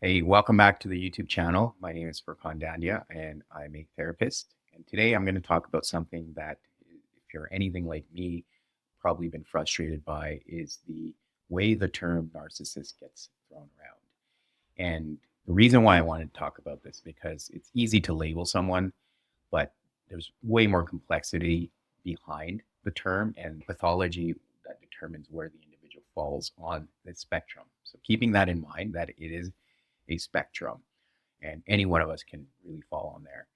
Hey, welcome back to the YouTube channel. My name is Furkhan Dandia and I'm a therapist. And today I'm going to talk about something that, if you're anything like me, probably been frustrated by is the way the term narcissist gets thrown around. And the reason why I wanted to talk about this because it's easy to label someone, but there's way more complexity behind the term and pathology that determines where the individual falls on the spectrum. So keeping that in mind, that it is a spectrum and any one of us can really fall on there.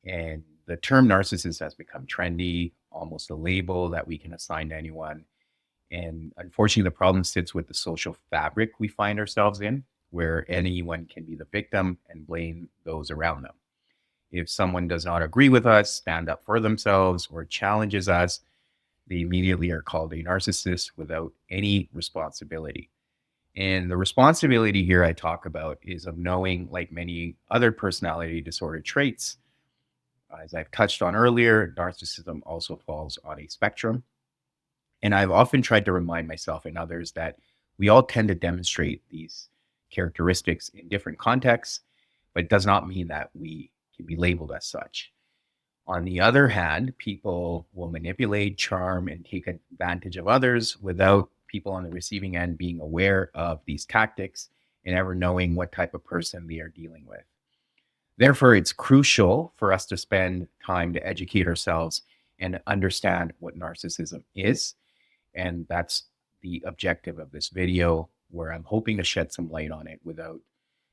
And the term narcissist has become trendy, almost a label that we can assign to anyone. And unfortunately, the problem sits with the social fabric we find ourselves in, where anyone can be the victim and blame those around them. If someone does not agree with us, stand up for themselves, or challenges us, they immediately are called a narcissist without any responsibility. And the responsibility here I talk about is of knowing, like many other personality disorder traits, as I've touched on earlier, narcissism also falls on a spectrum. And I've often tried to remind myself and others that we all tend to demonstrate these characteristics in different contexts, but it does not mean that we can be labeled as such. On the other hand, people will manipulate, charm, and take advantage of others without people on the receiving end being aware of these tactics and ever knowing what type of person they are dealing with. Therefore, it's crucial for us to spend time to educate ourselves and understand what narcissism is. And that's the objective of this video, where I'm hoping to shed some light on it without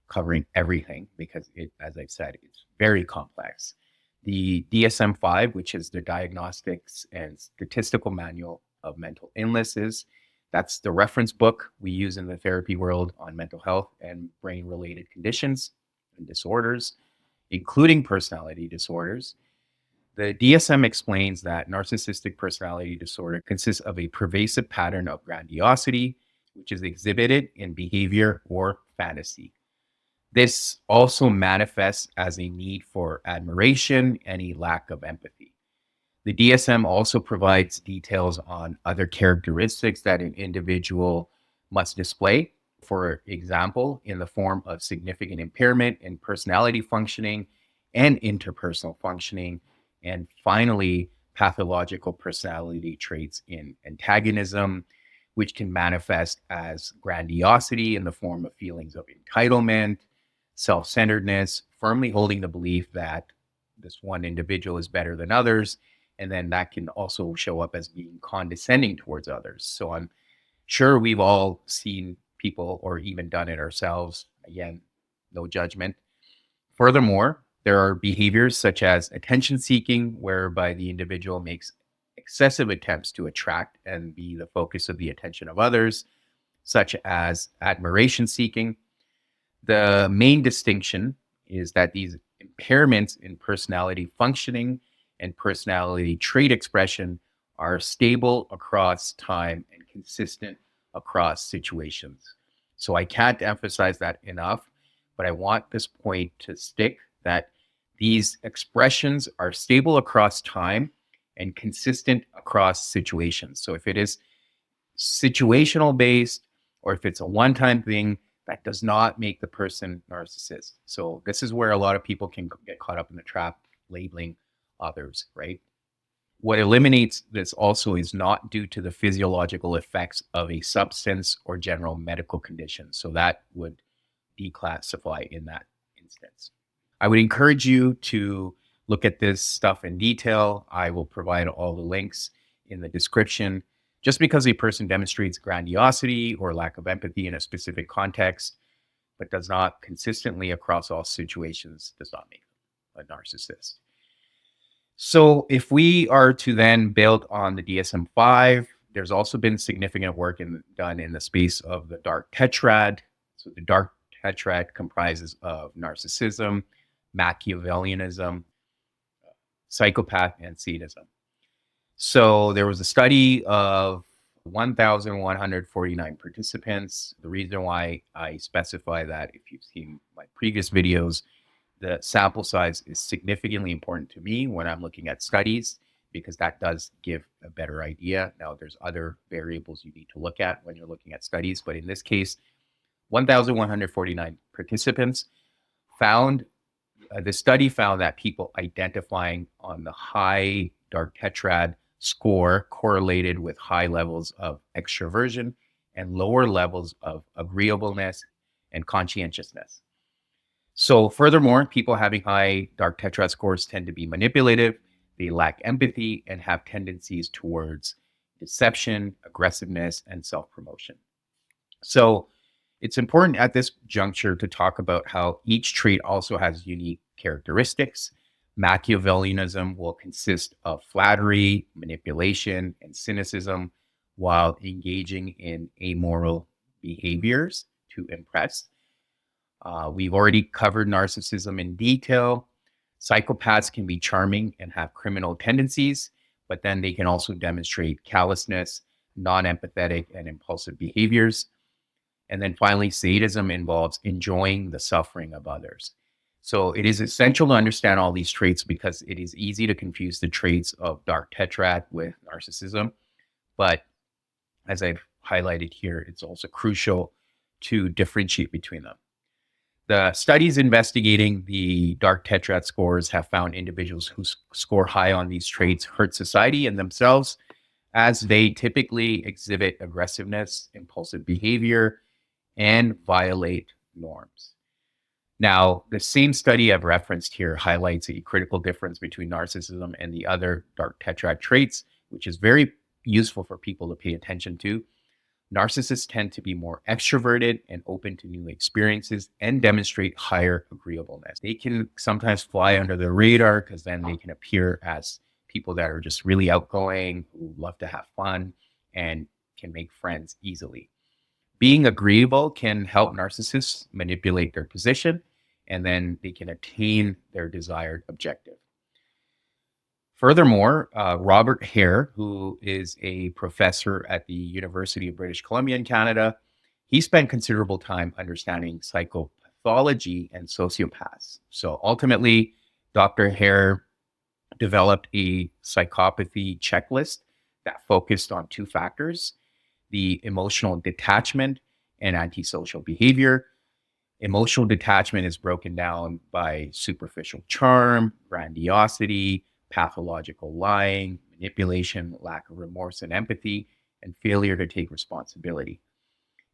covering everything, because as I've said, it's very complex. The DSM-5, which is the Diagnostics and Statistical Manual of Mental Illnesses, that's the reference book we use in the therapy world on mental health and brain-related conditions and disorders, including personality disorders. The DSM explains that narcissistic personality disorder consists of a pervasive pattern of grandiosity, which is exhibited in behavior or fantasy. This also manifests as a need for admiration and a lack of empathy. The DSM also provides details on other characteristics that an individual must display, for example, in the form of significant impairment in personality functioning and interpersonal functioning, and finally, pathological personality traits in antagonism, which can manifest as grandiosity in the form of feelings of entitlement, self centeredness, firmly holding the belief that this one individual is better than others. And then that can also show up as being condescending towards others. So I'm sure we've all seen people or even done it ourselves. Again, no judgment. Furthermore, there are behaviors such as attention seeking, whereby the individual makes excessive attempts to attract and be the focus of the attention of others, such as admiration seeking. The main distinction is that these impairments in personality functioning and personality trait expression are stable across time and consistent across situations. So I can't emphasize that enough, but I want this point to stick, that these expressions are stable across time and consistent across situations. So if it is situational based, or if it's a one-time thing, that does not make the person narcissist. So this is where a lot of people can get caught up in the trap labeling others, right? What eliminates this also is not due to the physiological effects of a substance or general medical condition. So that would declassify in that instance. I would encourage you to look at this stuff in detail. I will provide all the links in the description. Just because a person demonstrates grandiosity or lack of empathy in a specific context, but does not consistently across all situations, does not make them a narcissist. So if we are to then build on the DSM-5, there's also been significant work done in the space of the Dark Tetrad. So the Dark Tetrad comprises of narcissism, Machiavellianism, psychopath, and sadism. So there was a study of 1,149 participants. The reason why I specify that, if you've seen my previous videos, the sample size is significantly important to me when I'm looking at studies, because that does give a better idea. Now, there's other variables you need to look at when you're looking at studies, but in this case, 1,149 participants found, the study found that people identifying on the high Dark Tetrad score correlated with high levels of extroversion and lower levels of agreeableness and conscientiousness. So furthermore, people having high Dark Tetrad scores tend to be manipulative, they lack empathy, and have tendencies towards deception, aggressiveness, and self-promotion. So it's important at this juncture to talk about how each trait also has unique characteristics. Machiavellianism will consist of flattery, manipulation, and cynicism, while engaging in amoral behaviors to impress. We've already covered narcissism in detail. Psychopaths can be charming and have criminal tendencies, but then they can also demonstrate callousness, non-empathetic, and impulsive behaviors. And then finally, sadism involves enjoying the suffering of others. So it is essential to understand all these traits because it is easy to confuse the traits of Dark Tetrad with narcissism. But as I've highlighted here, it's also crucial to differentiate between them. The studies investigating the Dark Tetrad scores have found individuals who score high on these traits hurt society and themselves, as they typically exhibit aggressiveness, impulsive behavior, and violate norms. Now, the same study I've referenced here highlights a critical difference between narcissism and the other Dark Tetrad traits, which is very useful for people to pay attention to. Narcissists tend to be more extroverted and open to new experiences and demonstrate higher agreeableness. They can sometimes fly under the radar because then they can appear as people that are just really outgoing, who love to have fun, and can make friends easily. Being agreeable can help narcissists manipulate their position, and then they can attain their desired objective. Furthermore, Robert Hare, who is a professor at the University of British Columbia in Canada, he spent considerable time understanding psychopathology and sociopaths. So ultimately, Dr. Hare developed a psychopathy checklist that focused on two factors: the emotional detachment and antisocial behavior. Emotional detachment is broken down by superficial charm, grandiosity, pathological lying, manipulation, lack of remorse and empathy, and failure to take responsibility.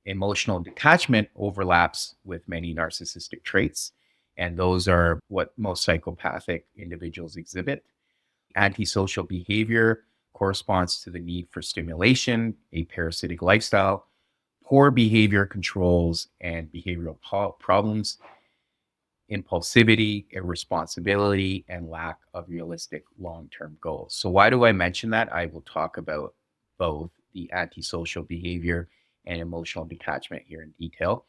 Emotional detachment overlaps with many narcissistic traits, and those are what most psychopathic individuals exhibit. Antisocial behavior corresponds to the need for stimulation, a parasitic lifestyle, poor behavior controls and behavioral problems, impulsivity, irresponsibility, and lack of realistic long-term goals. So why do I mention that? I will talk about both the antisocial behavior and emotional detachment here in detail.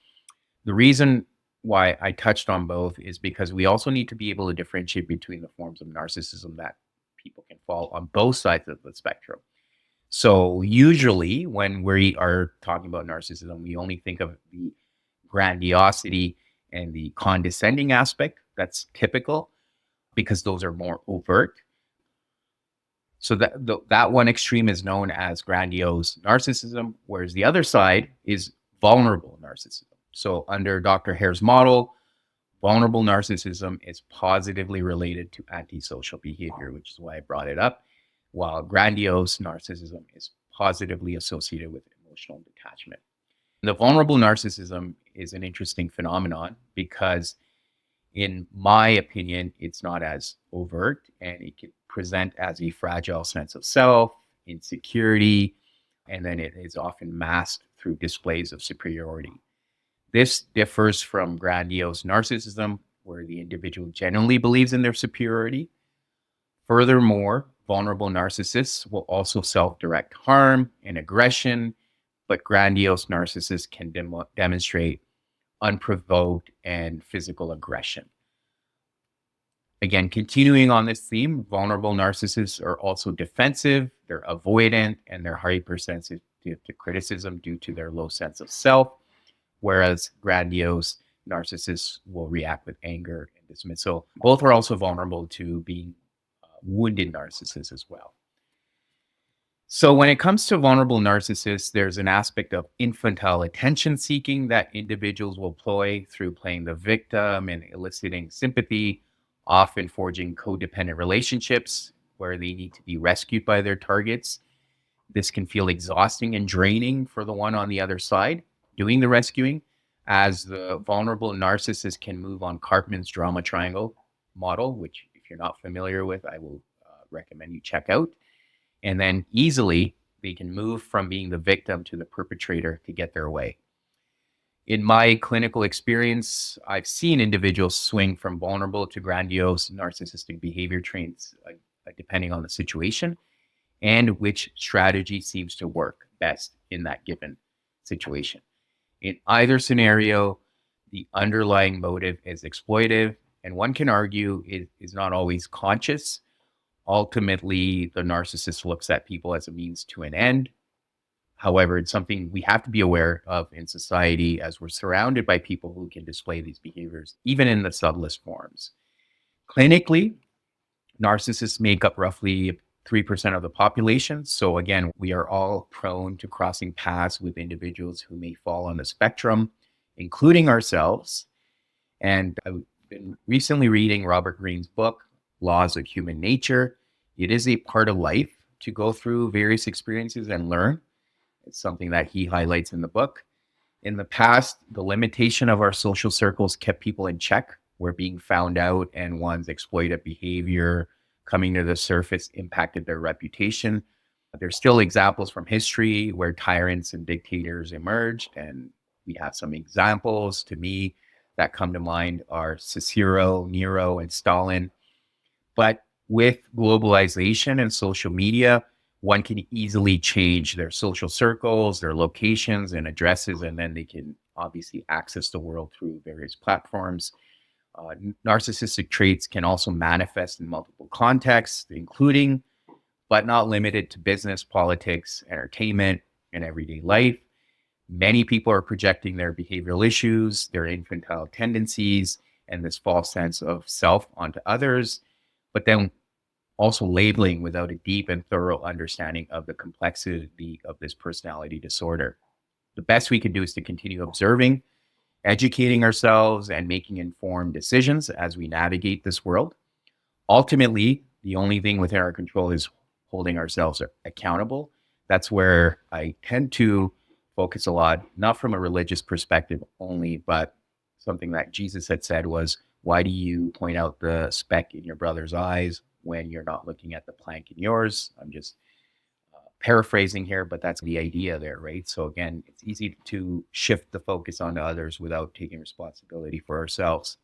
The reason why I touched on both is because we also need to be able to differentiate between the forms of narcissism that people can fall on both sides of the spectrum. So usually when we are talking about narcissism, we only think of the grandiosity and the condescending aspect. That's typical because those are more overt. So that one extreme is known as grandiose narcissism, whereas the other side is vulnerable narcissism. So under Dr. Hare's model, vulnerable narcissism is positively related to antisocial behavior, which is why I brought it up, while grandiose narcissism is positively associated with emotional detachment. The vulnerable narcissism is an interesting phenomenon because, in my opinion, it's not as overt and it can present as a fragile sense of self, insecurity, and then it is often masked through displays of superiority. This differs from grandiose narcissism, where the individual genuinely believes in their superiority. Furthermore, vulnerable narcissists will also self-direct harm and aggression, but grandiose narcissists can demonstrate unprovoked and physical aggression. Again, continuing on this theme, vulnerable narcissists are also defensive, they're avoidant, and they're hypersensitive to criticism due to their low sense of self, whereas grandiose narcissists will react with anger and dismissal. Both are also vulnerable to being wounded narcissists as well. So, when it comes to vulnerable narcissists, there's an aspect of infantile attention seeking that individuals will ploy through playing the victim and eliciting sympathy, often forging codependent relationships where they need to be rescued by their targets. This can feel exhausting and draining for the one on the other side doing the rescuing, as the vulnerable narcissist can move on Karpman's drama triangle model, which, if you're not familiar with, I will recommend you check out. And then easily they can move from being the victim to the perpetrator to get their way. In my clinical experience, I've seen individuals swing from vulnerable to grandiose narcissistic behavior traits, depending on the situation and which strategy seems to work best in that given situation. In either scenario, the underlying motive is exploitive, and one can argue it is not always conscious. Ultimately, the narcissist looks at people as a means to an end. However, it's something we have to be aware of in society as we're surrounded by people who can display these behaviors, even in the subtlest forms. Clinically, narcissists make up roughly 3% of the population. So, again, we are all prone to crossing paths with individuals who may fall on the spectrum, including ourselves. And I've been recently reading Robert Greene's book, Laws of Human Nature. It is a part of life to go through various experiences and learn. It's something that he highlights in the book. In the past, the limitation of our social circles kept people in check, where being found out and one's exploitive behavior coming to the surface impacted their reputation. There's still examples from history where tyrants and dictators emerged, and we have some examples to me that come to mind are Cicero, Nero, and Stalin. But with globalization and social media, one can easily change their social circles, their locations, and addresses, and then they can obviously access the world through various platforms. Narcissistic traits can also manifest in multiple contexts, including but not limited to business, politics, entertainment, and everyday life. Many people are projecting their behavioral issues, their infantile tendencies, and this false sense of self onto others, but then also labeling without a deep and thorough understanding of the complexity of this personality disorder. The best we can do is to continue observing, educating ourselves, and making informed decisions as we navigate this world. Ultimately, the only thing within our control is holding ourselves accountable. That's where I tend to focus a lot, not from a religious perspective only, but something that Jesus had said was, why do you point out the speck in your brother's eyes when you're not looking at the plank in yours? I'm just paraphrasing here, but that's the idea there, right? So again, it's easy to shift the focus onto others without taking responsibility for ourselves.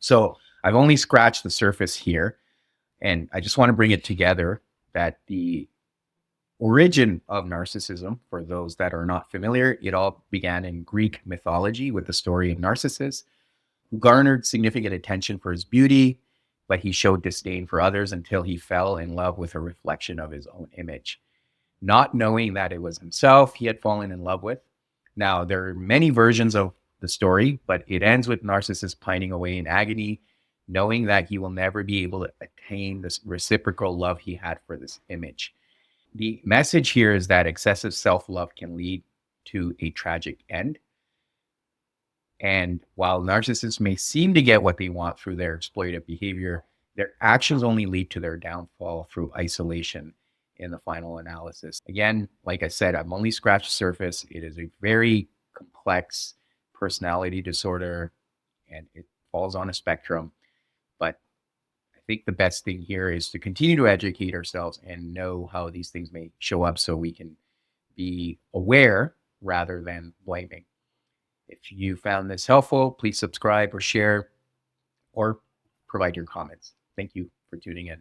So I've only scratched the surface here, and I just want to bring it together that the origin of narcissism, for those that are not familiar, it all began in Greek mythology with the story of Narcissus, who garnered significant attention for his beauty, but he showed disdain for others until he fell in love with a reflection of his own image, not knowing that it was himself he had fallen in love with. Now, there are many versions of the story, but it ends with Narcissus pining away in agony, knowing that he will never be able to attain this reciprocal love he had for this image. The message here is that excessive self love can lead to a tragic end. And while narcissists may seem to get what they want through their exploitative behavior, their actions only lead to their downfall through isolation in the final analysis. Again, like I said, I've only scratched the surface. It is a very complex personality disorder and it falls on a spectrum. But I think the best thing here is to continue to educate ourselves and know how these things may show up so we can be aware rather than blaming. If you found this helpful, please subscribe or share or provide your comments. Thank you for tuning in.